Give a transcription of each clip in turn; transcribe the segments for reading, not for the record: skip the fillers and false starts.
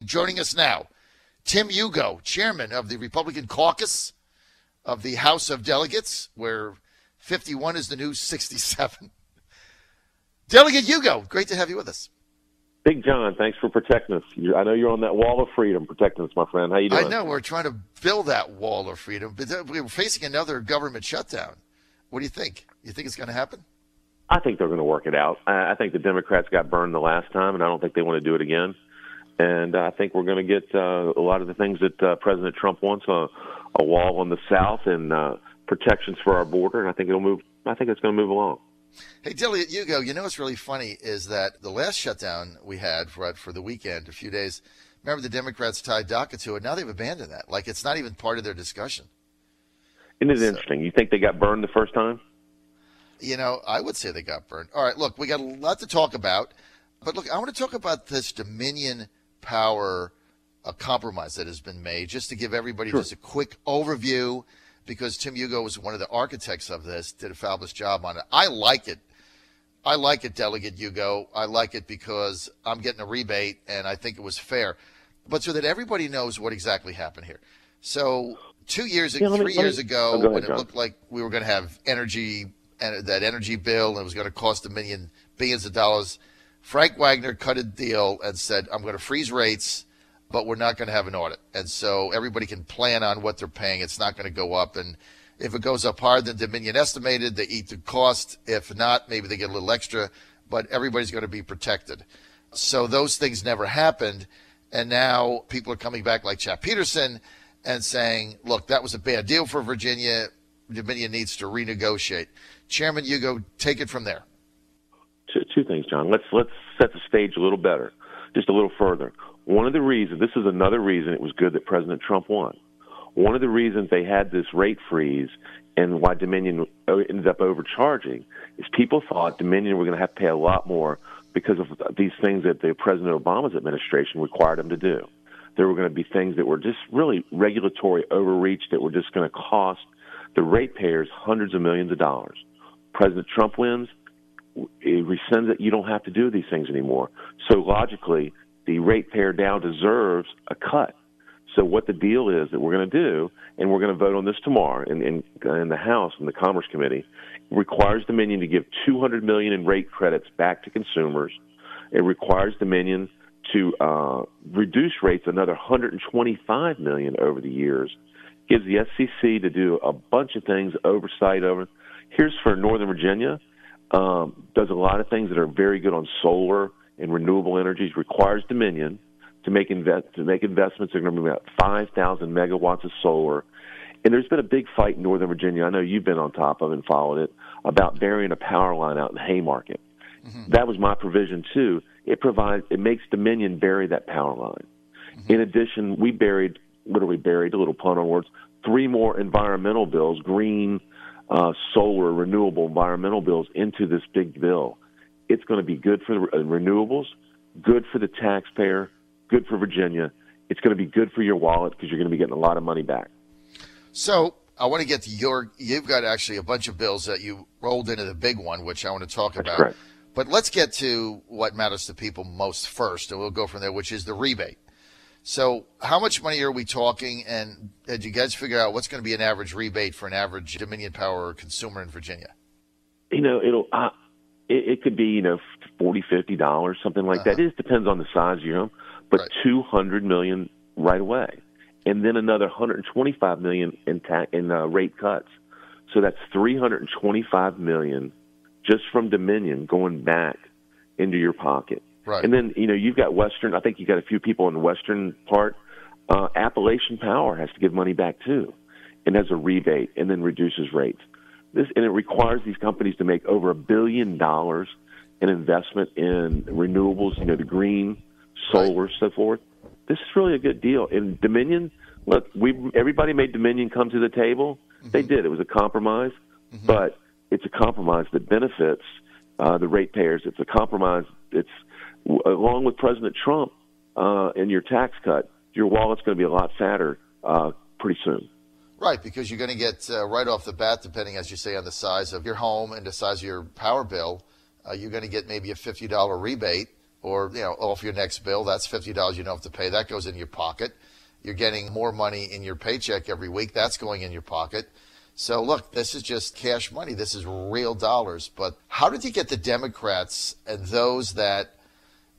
Joining us now, Tim Hugo, chairman of the Republican caucus of the House of Delegates, where 51 is the new 67. Delegate Hugo, great to have you with us. Big John, thanks for protecting us. I know you're on that wall of freedom protecting us, my friend. How you doing? I know. We're trying to build that wall of freedom, but we're facing another government shutdown. What do you think? You think it's going to happen? I think they're going to work it out. I think the Democrats got burned the last time, and I don't think they want to do it again. And I think we're going to get a lot of the things that President Trump wants, a wall on the South and protections for our border, and I think it'll move. I think it's going to move along. Hey, Delegate Hugo, you know what's really funny is that the last shutdown we had for the weekend, a few days, remember the Democrats tied DACA to it. Now they've abandoned that. Like, it's not even part of their discussion. Isn't it interesting? You think they got burned the first time? You know, I would say they got burned. All right, look, we got a lot to talk about. But look, I want to talk about this Dominion power compromise that has been made, just to give everybody just a quick overview, because Tim Hugo was one of the architects of this, did a fabulous job on it. I like it. I like it, Delegate Hugo. I like it because I'm getting a rebate, and I think it was fair. But so that everybody knows what exactly happened here. So 3 years ago, when it looked like we were going to have energy, and that energy bill, and it was going to cost billions of dollars, Frank Wagner cut a deal and said, I'm going to freeze rates, but we're not going to have an audit. And so everybody can plan on what they're paying. It's not going to go up. And if it goes up higher than Dominion estimated, they eat the cost. If not, maybe they get a little extra, but everybody's going to be protected. So those things never happened. And now people are coming back like Chap Peterson and saying, look, that was a bad deal for Virginia. Dominion needs to renegotiate. Chairman Hugo, take it from there. Two things, John. Let's set the stage a little better, just a little further. One of the reasons, this is another reason it was good that President Trump won. One of the reasons they had this rate freeze and why Dominion ended up overcharging is people thought Dominion were going to have to pay a lot more because of these things that the President Obama's administration required them to do. There were going to be things that were just really regulatory overreach that were just going to cost the ratepayers hundreds of millions of dollars. President Trump wins. It rescinds it. You don't have to do these things anymore. So logically, the ratepayer now deserves a cut. So what the deal is that we're going to do, and we're going to vote on this tomorrow in the House, in the Commerce Committee, requires Dominion to give $200 million in rate credits back to consumers. It requires Dominion to reduce rates another $125 million over the years. Gives the FCC to do a bunch of things, oversight over. Here's for Northern Virginia. Does a lot of things that are very good on solar and renewable energies. Requires Dominion to make investments. They're going to be about 5,000 megawatts of solar. And there's been a big fight in Northern Virginia. I know you've been on top of it and followed it about burying a power line out in Haymarket. Mm-hmm. That was my provision too. It makes Dominion bury that power line. Mm-hmm. In addition, we buried, literally buried, a little pun on words, 3 more environmental bills, green, solar, renewable environmental bills into this big bill. It's going to be good for the renewables, good for the taxpayer, good for Virginia. It's going to be good for your wallet because you're going to be getting a lot of money back. So I want to get to you've got actually a bunch of bills that you rolled into the big one, which I want to talk about. Correct. But let's get to what matters to people most first, and we'll go from there, which is the rebate. So how much money are we talking, and did you guys figure out what's going to be an average rebate for an average Dominion Power consumer in Virginia? You know, it could be, $40, $50, something like that. It just depends on the size of your home, but right. $200 million right away, and then another $125 million in rate cuts. So that's $325 million just from Dominion going back into your pocket. Right. And then, you've got Western. I think you got a few people in the Western part. Appalachian Power has to give money back too, and has a rebate, and then reduces rates. And it requires these companies to make over $1 billion in investment in renewables, the green, solar, right. So forth. This is really a good deal. And Dominion, look, everybody made Dominion come to the table. Mm-hmm. They did. It was a compromise, mm-hmm. but it's a compromise that benefits the ratepayers. It's a compromise. It's along with President Trump and your tax cut, your wallet's going to be a lot fatter pretty soon. Right, because you're going to get right off the bat, depending, as you say, on the size of your home and the size of your power bill, you're going to get maybe a $50 rebate or off your next bill. That's $50 you don't have to pay. That goes in your pocket. You're getting more money in your paycheck every week. That's going in your pocket. So look, this is just cash money. This is real dollars. But how did you get the Democrats and those that,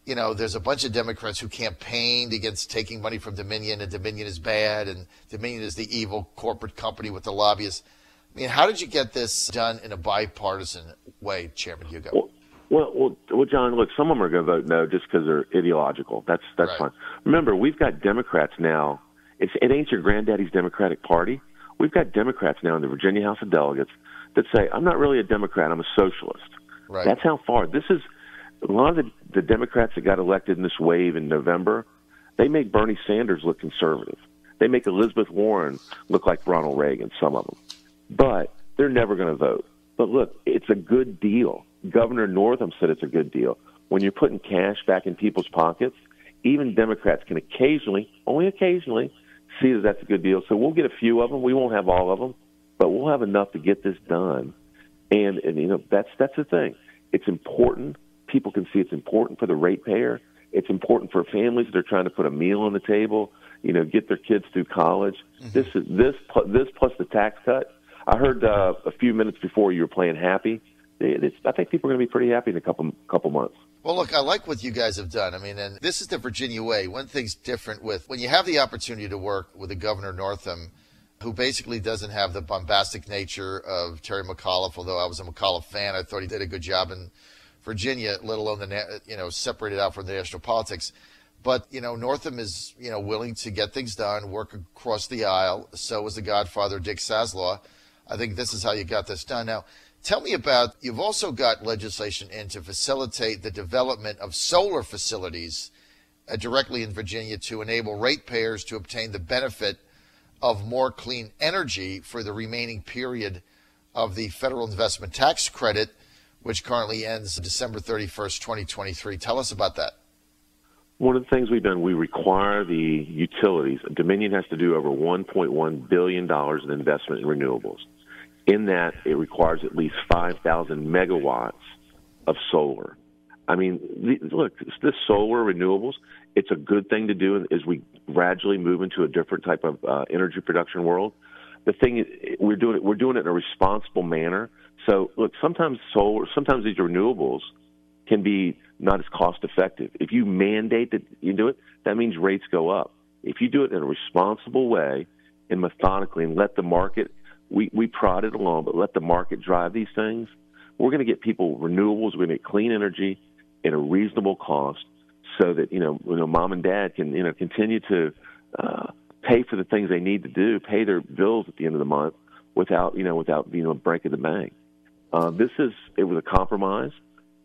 there's a bunch of Democrats who campaigned against taking money from Dominion, and Dominion is bad, and Dominion is the evil corporate company with the lobbyists. I mean, how did you get this done in a bipartisan way, Chairman Hugo? Well, John, look, some of them are going to vote no just because they're ideological. That's right. Fine. Remember, we've got Democrats now. It ain't your granddaddy's Democratic Party. We've got Democrats now in the Virginia House of Delegates that say, I'm not really a Democrat, I'm a socialist. Right. That's how far. This is a lot of the Democrats that got elected in this wave in November, they make Bernie Sanders look conservative. They make Elizabeth Warren look like Ronald Reagan, some of them. But they're never going to vote. But look, it's a good deal. Governor Northam said it's a good deal. When you're putting cash back in people's pockets, even Democrats can occasionally, only occasionally, see that that's a good deal. So we'll get a few of them. We won't have all of them, but we'll have enough to get this done. And that's the thing. It's important. People can see it's important for the ratepayer. It's important for families that are trying to put a meal on the table, get their kids through college. Mm-hmm. This plus the tax cut. I heard a few minutes before you were playing happy. I think people are going to be pretty happy in a couple months. Well, look, I like what you guys have done. I mean, and this is the Virginia way. One thing's different when you have the opportunity to work with a Governor Northam, who basically doesn't have the bombastic nature of Terry McAuliffe. Although I was a McAuliffe fan, I thought he did a good job in Virginia, let alone separated out from the national politics. But Northam is willing to get things done, work across the aisle. So was the Godfather Dick Saslaw. I think this is how you got this done. Now, tell me about, you've also got legislation in to facilitate the development of solar facilities directly in Virginia to enable ratepayers to obtain the benefit of more clean energy for the remaining period of the federal investment tax credit, which currently ends December 31st, 2023. Tell us about that. One of the things we've done, we require the utilities. Dominion has to do over $1.1 billion in investment in renewables. In that, it requires at least 5,000 megawatts of solar. I mean, look, this solar renewables, it's a good thing to do as we gradually move into a different type of energy production world. The thing is, we're doing it in a responsible manner. So, look, sometimes these renewables can be not as cost effective. If you mandate that you do it, that means rates go up. If you do it in a responsible way and methodically and let the market, we prod it along, but let the market drive these things, we're going to get people renewables, we're going to get clean energy at a reasonable cost so that, mom and dad can, continue to pay for the things they need to do, pay their bills at the end of the month without breaking the bank. It was a compromise,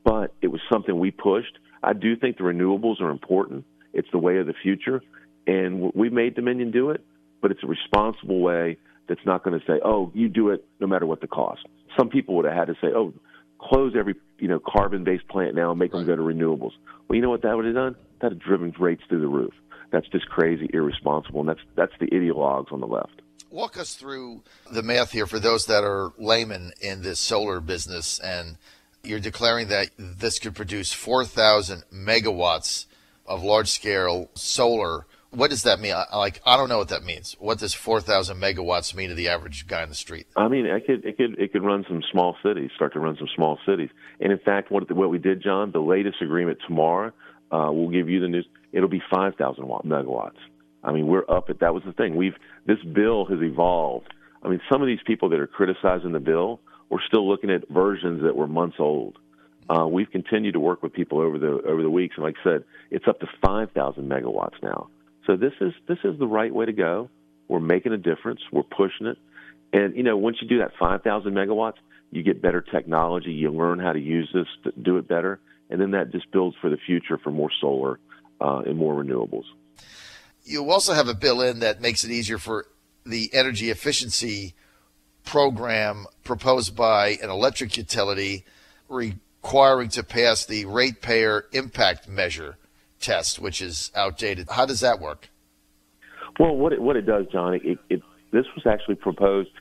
but it was something we pushed. I do think the renewables are important. It's the way of the future, and we made Dominion do it, but it's a responsible way that's not going to say, oh, you do it no matter what the cost. Some people would have had to say, oh, close every carbon-based plant now and make them go to renewables. Well, you know what that would have done? That would have driven rates through the roof. That's just crazy, irresponsible, and that's the ideologues on the left. Walk us through the math here for those that are laymen in this solar business, and you're declaring that this could produce 4,000 megawatts of large-scale solar. What does that mean? I don't know what that means. What does 4,000 megawatts mean to the average guy in the street? I mean, it could run some small cities, start to run some small cities. And in fact, what we did, John, the latest agreement tomorrow, we'll give you the news. It'll be 5,000 megawatts. I mean, we're up at, that was the thing. This bill has evolved. I mean, some of these people that are criticizing the bill, we're still looking at versions that were months old. We've continued to work with people over the weeks, and like I said, it's up to 5,000 megawatts now. So this is the right way to go. We're making a difference. We're pushing it. And, once you do that 5,000 megawatts, you get better technology. You learn how to use this to do it better. And then that just builds for the future for more solar and more renewables. You also have a bill in that makes it easier for the energy efficiency program proposed by an electric utility requiring to pass the ratepayer impact measure test, which is outdated. How does that work? Well, what it does, John, this was actually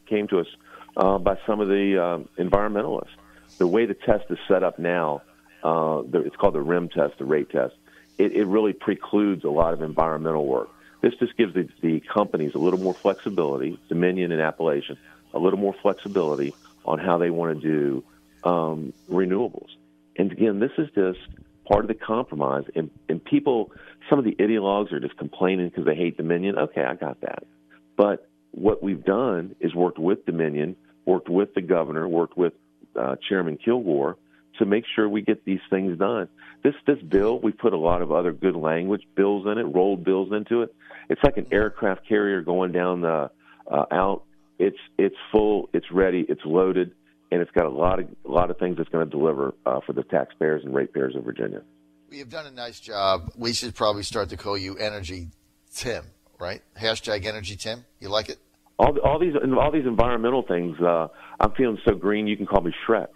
came to us by some of the environmentalists. The way the test is set up now, it's called the RIM test, the rate test. It really precludes a lot of environmental work. This just gives the companies a little more flexibility, Dominion and Appalachian, a little more flexibility on how they want to do renewables. And again, this is just part of the compromise. And people, some of the ideologues are just complaining because they hate Dominion. Okay, I got that. But what we've done is worked with Dominion, worked with the governor, worked with Chairman Kilgore to make sure we get these things done. This bill, we put a lot of other good language bills in it, rolled bills into it. It's like an aircraft carrier going down the out. It's full, it's ready, it's loaded, and it's got a lot of things it's going to deliver for the taxpayers and ratepayers of Virginia. You've done a nice job. We should probably start to call you Energy Tim, right? Hashtag Energy Tim. You like it? All these environmental things. I'm feeling so green. You can call me Shrek.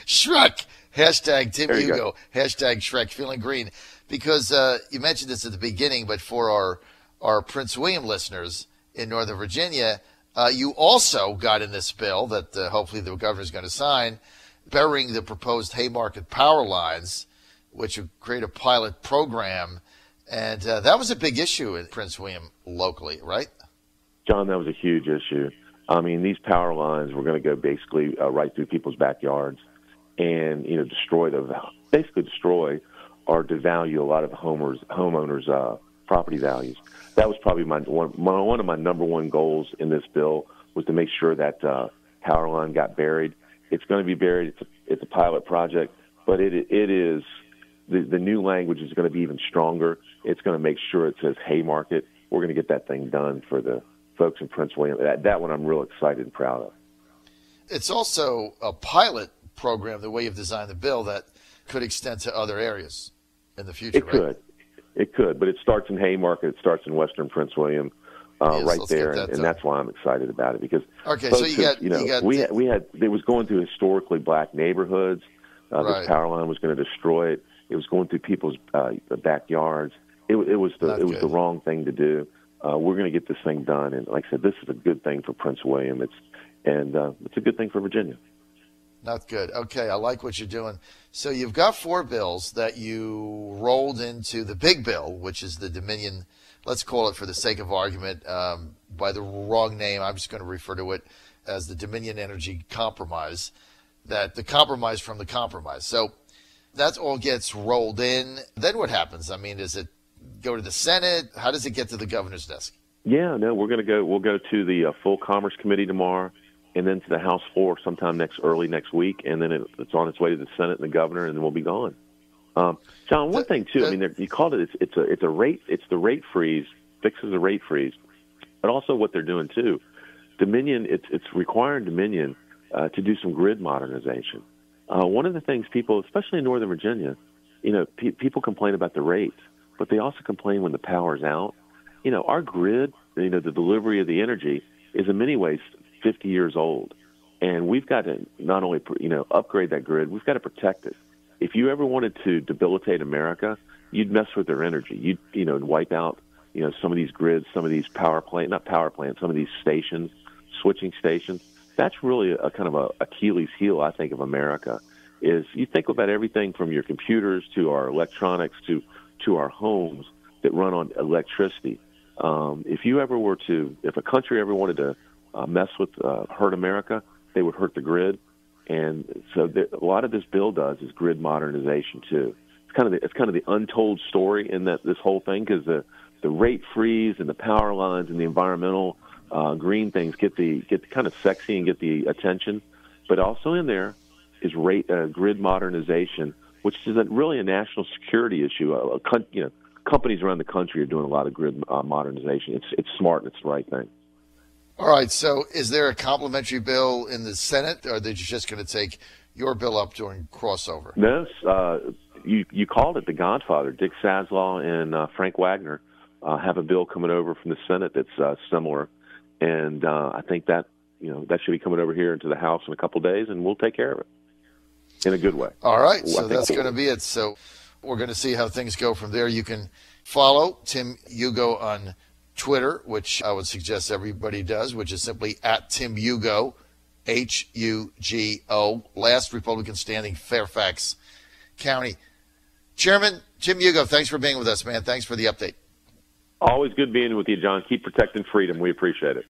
Shrek. Hashtag Tim Hugo. Hashtag Shrek. Feeling green. Because you mentioned this at the beginning, but for our Prince William listeners in Northern Virginia, you also got in this bill that hopefully the governor is going to sign, burying the proposed Haymarket power lines, which would create a pilot program. And that was a big issue in Prince William locally, right? John, that was a huge issue. I mean, these power lines were going to go basically right through people's backyards and, destroy or devalue a lot of homeowners' property values. That was probably one of my number one goals in this bill was to make sure that power line got buried. It's going to be buried. It's a pilot project, but it is the new language is going to be even stronger. It's going to make sure it says Haymarket. We're going to get that thing done for the folks in Prince William. That one I'm real excited and proud of. It's also a pilot program, the way you've designed the bill, that could extend to other areas in the future. It could, but it starts in Haymarket. It starts in Western Prince William, right there, and that's why I'm excited about it because it was going through historically black neighborhoods. This power line was going to destroy it. It was going through people's backyards. It was the wrong thing to do. We're going to get this thing done, and like I said, this is a good thing for Prince William. It's a good thing for Virginia. Not good. Okay, I like what you're doing. So you've got 4 bills that you rolled into the big bill, which is the Dominion, let's call it for the sake of argument, by the wrong name. I'm just going to refer to it as the Dominion Energy Compromise, the compromise from the compromise. So that all gets rolled in. Then what happens? I mean, does it go to the Senate? How does it get to the governor's desk? Yeah, no, we'll go to the full Commerce Committee tomorrow, and then to the House floor sometime early next week, and then it's on its way to the Senate and the governor, and then we'll be gone. John, one thing too. I mean, you called it. It's the rate freeze, fixes the rate freeze, but also what they're doing too. Dominion, it's requiring Dominion to do some grid modernization. One of the things people, especially in Northern Virginia, people complain about the rates, but they also complain when the power's out. Our grid, the delivery of the energy is in many ways 50 years old, and we've got to not only upgrade that grid, we've got to protect it. If you ever wanted to debilitate America, you'd mess with their energy. You'd wipe out some of these grids, some of these some of these stations, switching stations. That's really a kind of a Achilles heel, I think, of America. Is you think about everything from your computers to our electronics to our homes that run on electricity. If a country ever wanted to mess with, hurt America, they would hurt the grid. And so a lot of this bill does is grid modernization too. It's kind of the untold story in this whole thing, because the rate freeze and the power lines and the environmental green things get kind of sexy and get the attention, but also in there is grid modernization, which is really a national security issue. Companies around the country are doing a lot of grid modernization. It's smart and it's the right thing. All right, so is there a complementary bill in the Senate, or are they just going to take your bill up during crossover? No, you called it the Godfather. Dick Saslaw and Frank Wagner have a bill coming over from the Senate that's similar, and I think that should be coming over here into the House in a couple of days, and we'll take care of it in a good way. All right, so that's going to be it. So we're going to see how things go from there. You can follow Tim Hugo on Twitter, which I would suggest everybody does, which is simply @Tim Hugo, Hugo, last Republican standing, Fairfax County. Chairman Jim Hugo, thanks for being with us, man. Thanks for the update. Always good being with you, John. Keep protecting freedom. We appreciate it.